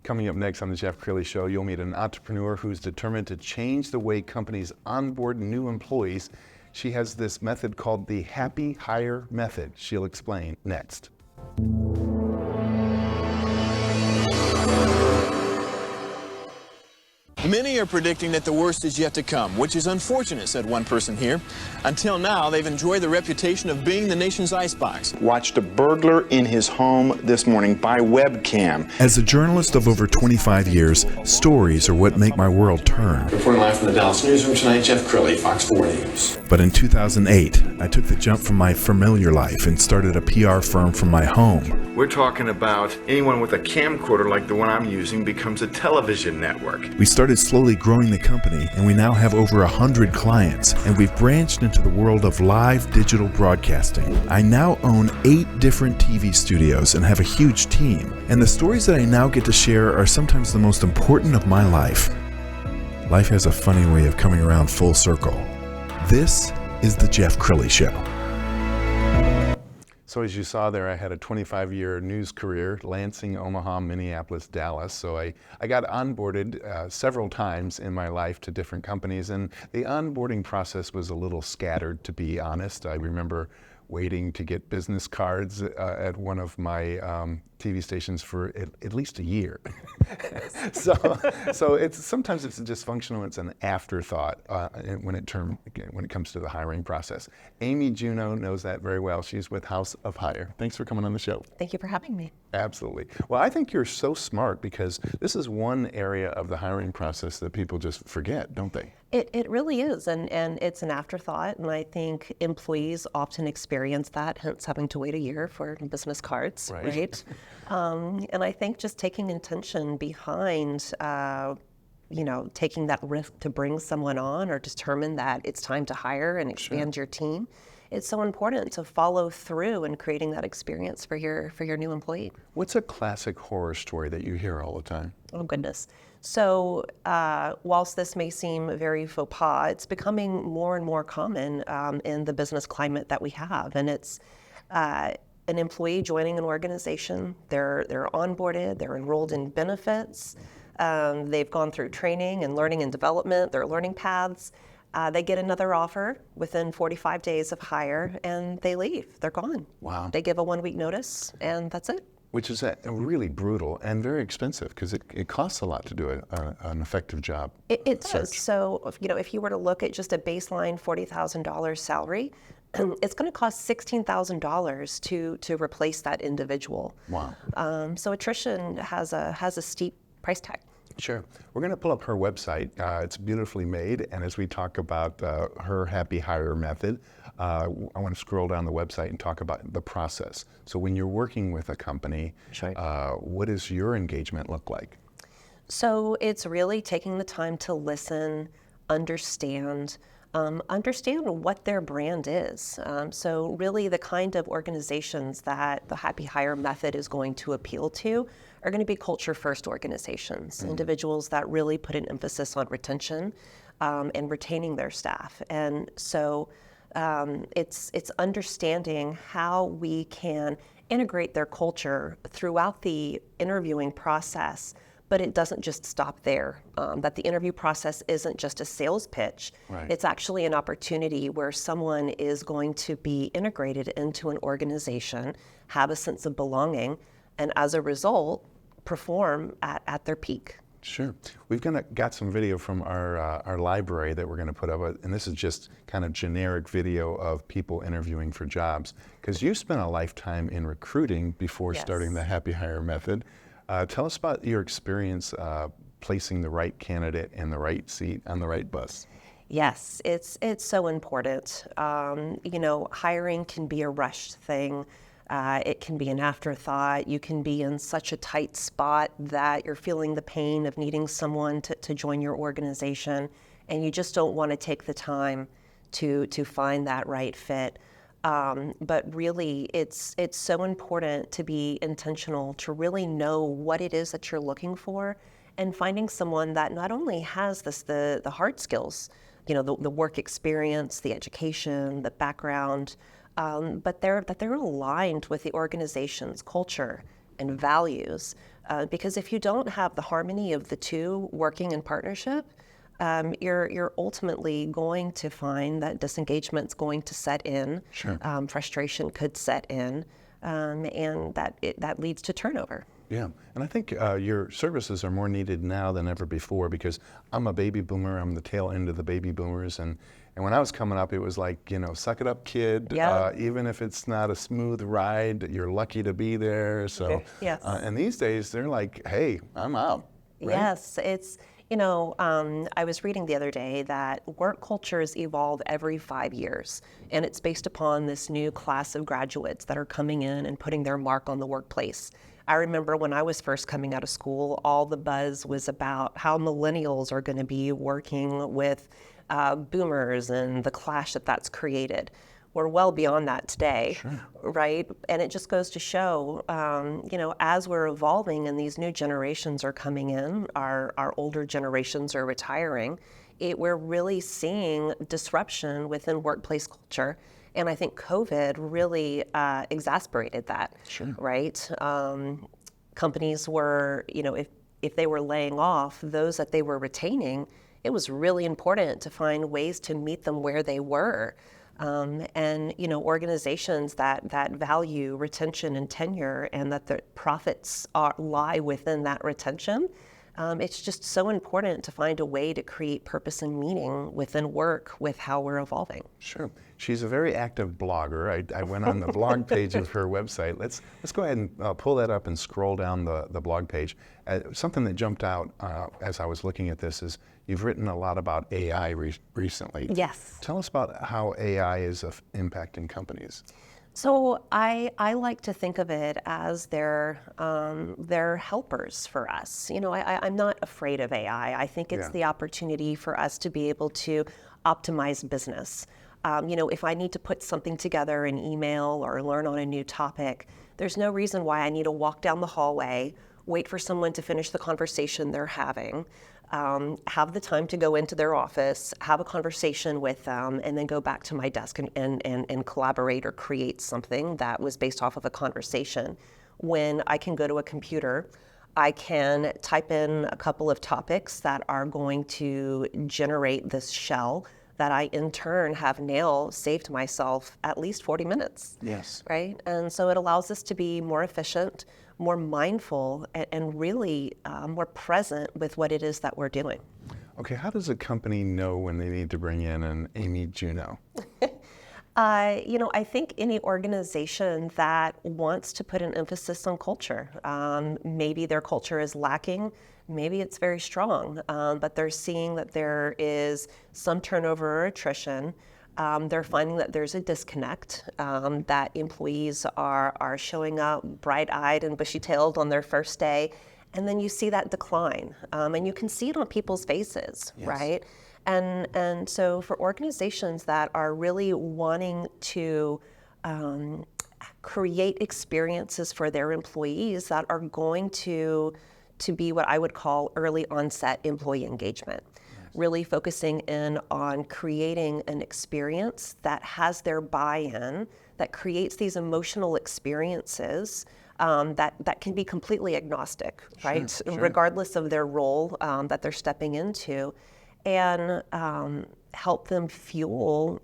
Coming up next on the Jeff Crilley Show, you'll meet an entrepreneur who's determined to change the way companies onboard new employees. She has this method called the Happy Hire Method. She'll explain next. Many are predicting that the worst is yet to come, which is unfortunate, said one person here. Until now, they've enjoyed the reputation of being the nation's icebox. Watched a burglar in his home this morning by webcam. As a journalist of over 25 years, stories are what make my world turn. Reporting live from the Dallas newsroom tonight, Jeff Crilley, Fox 4 News. But in 2008, I took the jump from my familiar life and started a PR firm from my home. We're talking about anyone with a camcorder like the one I'm using becomes a television network. We started slowly growing the company, and we now have over 100 clients, and we've branched into the world of live digital broadcasting. I now own 8 different TV studios and have a huge team, and the stories that I now get to share are sometimes the most important of my life. Life has a funny way of coming around full circle. This is the Jeff Crilley Show. So as you saw there, I had a 25-year news career, Lansing, Omaha, Minneapolis, Dallas. So I got onboarded several times in my life to different companies, and the onboarding process was a little scattered, to be honest. I remember waiting to get business cards at one of my TV stations for at least a year. so sometimes it's dysfunctional. It's an afterthought when it comes to the hiring process. Amy Juneau knows that very well. She's with House of Hire. Thanks for coming on the show. Thank you for having me. Absolutely. Well, I think you're so smart because this is one area of the hiring process that people just forget, don't they? It really is, and it's an afterthought, and I think employees often experience that, hence having to wait a year for business cards, right? And I think just taking intention behind, taking that risk to bring someone on or determine that it's time to hire and expand your team, it's so important to follow through in creating that experience for your new employee. What's a classic horror story that you hear all the time? Oh, goodness. So whilst this may seem very faux pas, it's becoming more and more common in the business climate that we have. And it's an employee joining an organization, they're onboarded, they're enrolled in benefits, they've gone through training and learning and development, their learning paths. They get another offer within 45 days of hire and they leave, they're gone. Wow. They give a 1-week notice and that's it. Which is really brutal and very expensive because it costs a lot to do an effective job. It does. So, if you were to look at just a baseline $40,000 salary, it's going to cost $16,000 to replace that individual. Wow. So attrition has a steep price tag. Sure. We're going to pull up her website. It's beautifully made, and as we talk about her Happy Hire method, I want to scroll down the website and talk about the process. So when you're working with a company, what does your engagement look like? So it's really taking the time to listen, understand what their brand is. So really the kind of organizations that the Happy Hire method is going to appeal to are going to be culture first organizations, individuals that really put an emphasis on retention and retaining their staff. And so it's understanding how we can integrate their culture throughout the interviewing process, but it doesn't just stop there. That the interview process isn't just a sales pitch. Right. It's actually an opportunity where someone is going to be integrated into an organization, have a sense of belonging, and as a result, perform at their peak. Sure. We've got some video from our library that we're going to put up, and this is just kind of generic video of people interviewing for jobs. Because you spent a lifetime in recruiting before starting the Happy Hire method. Tell us about your experience placing the right candidate in the right seat on the right bus. Yes, it's so important. Hiring can be a rushed thing. It can be an afterthought. You can be in such a tight spot that you're feeling the pain of needing someone to join your organization, and you just don't want to take the time to find that right fit. But really, it's so important to be intentional, to really know what it is that you're looking for, and finding someone that not only has the hard skills, the work experience, the education, the background, but they're aligned with the organization's culture and values. Because if you don't have the harmony of the two working in partnership, you're ultimately going to find that disengagement's going to set in, Sure. Frustration could set in, and that leads to turnover. Yeah, and I think your services are more needed now than ever before, because I'm a baby boomer. I'm the tail end of the baby boomers, and when I was coming up, it was like, suck it up, kid. Yeah. Even if it's not a smooth ride, you're lucky to be there. So, Yes. And these days, they're like, hey, I'm out. Right? Yes, it's, I was reading the other day that work cultures evolve every 5 years, and it's based upon this new class of graduates that are coming in and putting their mark on the workplace. I remember when I was first coming out of school, all the buzz was about how millennials are going to be working with boomers and the clash that's created. We're well beyond that today, right? And it just goes to show, as we're evolving and these new generations are coming in, our older generations are retiring, we're really seeing disruption within workplace culture. And I think COVID really exacerbated that, right? Companies were, if they were laying off those that they were retaining, it was really important to find ways to meet them where they were. And organizations that value retention and tenure, and that the profits lie within that retention, it's just so important to find a way to create purpose and meaning within work with how we're evolving. Sure. She's a very active blogger. I went on the blog page of her website. Let's go ahead and pull that up and scroll down the blog page. Something that jumped out as I was looking at this is you've written a lot about AI recently. Yes. Tell us about how AI is impacting companies. So I like to think of it as they're helpers for us. I'm not afraid of AI. I think it's the opportunity for us to be able to optimize business. If I need to put something together, an email or learn on a new topic, there's no reason why I need to walk down the hallway, wait for someone to finish the conversation they're having, have the time to go into their office, have a conversation with them, and then go back to my desk and collaborate or create something that was based off of a conversation. When I can go to a computer, I can type in a couple of topics that are going to generate this shell that I in turn have now saved myself at least 40 minutes. Yes. Right? And so it allows us to be more efficient, more mindful, and really more present with what it is that we're doing. Okay, how does a company know when they need to bring in an Amy Juneau? I think any organization that wants to put an emphasis on culture, maybe their culture is lacking, maybe it's very strong, but they're seeing that there is some turnover or attrition. They're finding that there's a disconnect, that employees are showing up bright-eyed and bushy-tailed on their first day, and then you see that decline, and you can see it on people's faces, right? And so for organizations that are really wanting to create experiences for their employees that are going to be what I would call early onset employee engagement, really focusing in on creating an experience that has their buy-in, that creates these emotional experiences that can be completely agnostic, right? Regardless of their role that they're stepping into, and help them fuel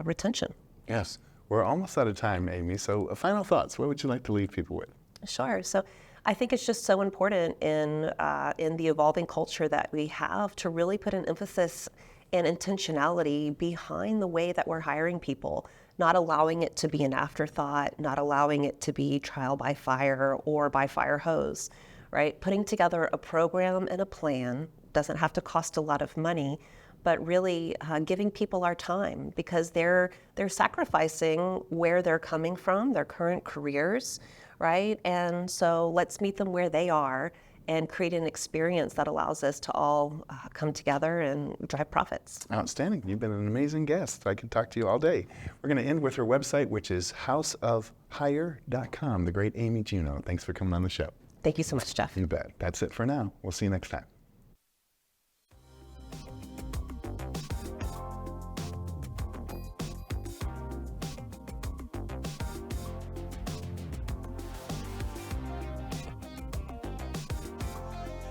retention. Yes. We're almost out of time, Amy. So final thoughts. What would you like to leave people with? Sure. So I think it's just so important in the evolving culture that we have to really put an emphasis and intentionality behind the way that we're hiring people, not allowing it to be an afterthought, not allowing it to be trial by fire or by fire hose, right? Putting together a program and a plan doesn't have to cost a lot of money, but really giving people our time, because they're sacrificing where they're coming from, their current careers, right? And so let's meet them where they are and create an experience that allows us to all come together and drive profits. Outstanding. You've been an amazing guest. I could talk to you all day. We're going to end with her website, which is houseofhire.com. The great Amy Juneau. Thanks for coming on the show. Thank you so much, Jeff. You bet. That's it for now. We'll see you next time.